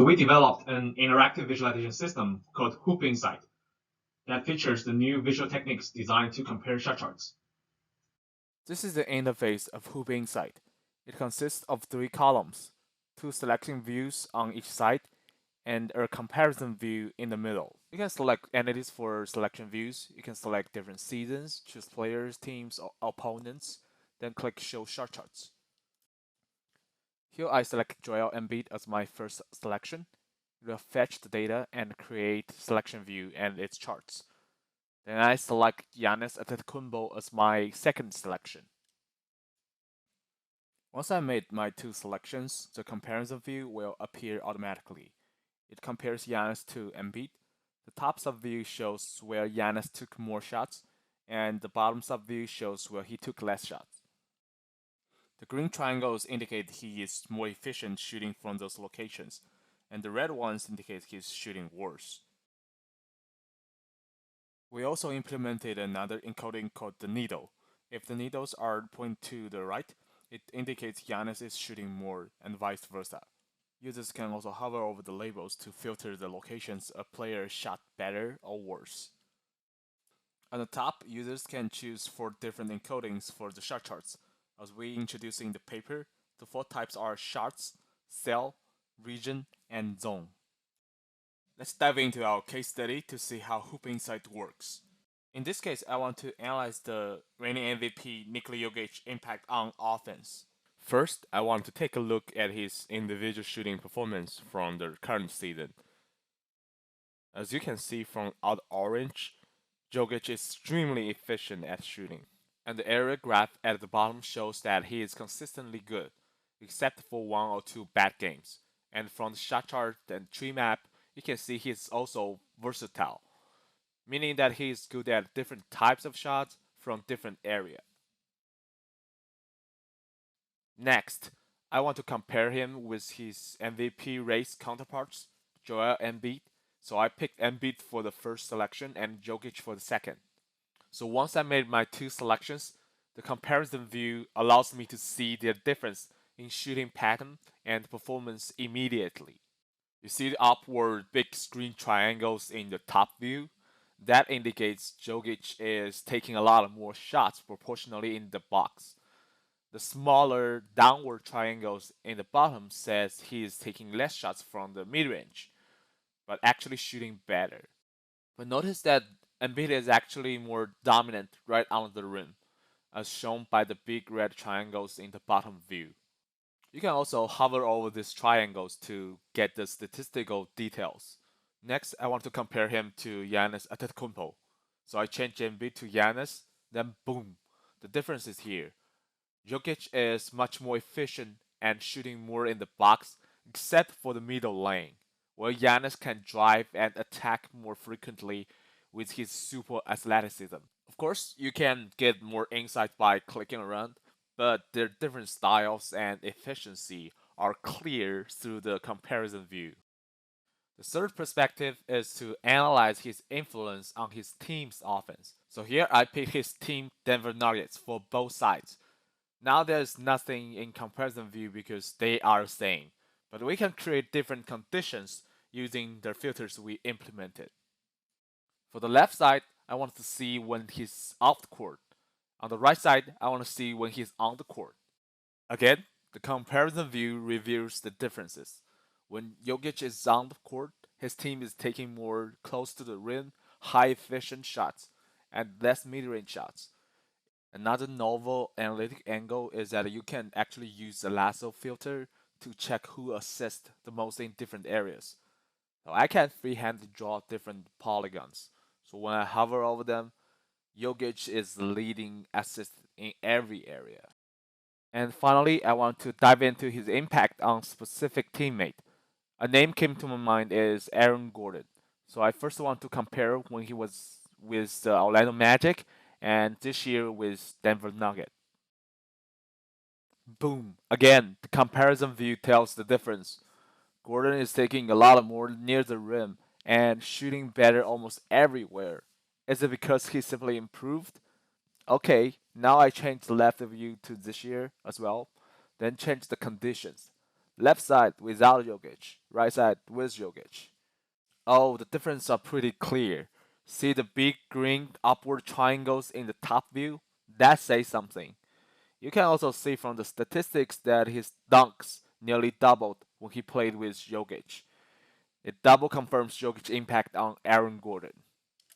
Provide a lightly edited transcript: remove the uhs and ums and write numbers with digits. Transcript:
We developed an interactive visualization system called HoopInSight that features the new visual techniques designed to compare shot charts. This is the interface of HoopInsight. It consists of 3 columns, 2 selection views on each side, and a comparison view in the middle. You can select entities for selection views. You can select different seasons, choose players, teams, or opponents, then click Show Shot Charts. Here I select Joel Embiid as my first selection. It will fetch the data and create selection view and its charts. Then I select Giannis Antetokounmpo as my second selection. Once I made my 2 selections, the comparison view will appear automatically. It compares Giannis to Embiid. The top subview shows where Giannis took more shots, and the bottom subview shows where he took less shots. The green triangles indicate he is more efficient shooting from those locations, and the red ones indicate he's shooting worse. We also implemented another encoding called the needle. If the needles are pointing to the right, it indicates Giannis is shooting more, and vice versa. Users can also hover over the labels to filter the locations a player shot better or worse. On the top, users can choose 4 different encodings for the shot charts. As we introduced in the paper, the 4 types are shots, cell, region, and zone. Let's dive into our case study to see how HoopInsight works. In this case, I want to analyze the reigning MVP Nikola Jokic impact on offense. First, I want to take a look at his individual shooting performance from the current season. As you can see from out orange, Jokic is extremely efficient at shooting. And the area graph at the bottom shows that he is consistently good, except for 1 or 2 bad games. And from the shot chart and tree map, you can see he is also versatile, meaning that he is good at different types of shots from different areas. Next, I want to compare him with his MVP race counterparts, Joel Embiid. So I picked Embiid for the first selection and Jokic for the second. So once I made my 2 selections, the comparison view allows me to see the difference in shooting pattern and performance immediately. You see the upward big screen triangles in the top view? That indicates Jokic is taking a lot more shots proportionally in the box. The smaller downward triangles in the bottom says he is taking less shots from the mid-range, but actually shooting better. But notice that Embiid is actually more dominant right under the rim, as shown by the big red triangles in the bottom view. You can also hover over these triangles to get the statistical details. Next, I want to compare him to Giannis Antetokounmpo. So I change Embiid to Giannis, then boom, the difference is here. Jokic is much more efficient and shooting more in the box, except for the middle lane, where Giannis can drive and attack more frequently with his super athleticism. Of course, you can get more insight by clicking around, but their different styles and efficiency are clear through the comparison view. The third perspective is to analyze his influence on his team's offense. So here I pick his team Denver Nuggets for both sides. Now there's nothing in comparison view because they are the same, but we can create different conditions using the filters we implemented. For the left side, I want to see when he's off the court. On the right side, I want to see when he's on the court. Again, the comparison view reveals the differences. When Jokic is on the court, his team is taking more close to the rim, high efficient shots, and less mid range shots. Another novel analytic angle is that you can actually use the lasso filter to check who assists the most in different areas. Now, I can freehand draw different polygons. So when I hover over them, Jokic is the leading assist in every area. And finally, I want to dive into his impact on specific teammate. A name came to my mind is Aaron Gordon. So I first want to compare when he was with the Orlando Magic and this year with Denver Nuggets. Boom! Again, the comparison view tells the difference. Gordon is taking a lot more near the rim and shooting better almost everywhere. Is it because he simply improved? Okay, now I change the left view to this year as well. Then change the conditions. Left side without Jokic, right side with Jokic. Oh, the differences are pretty clear. See the big green upward triangles in the top view? That says something. You can also see from the statistics that his dunks nearly doubled when he played with Jokic. It double confirms Jokic's impact on Aaron Gordon.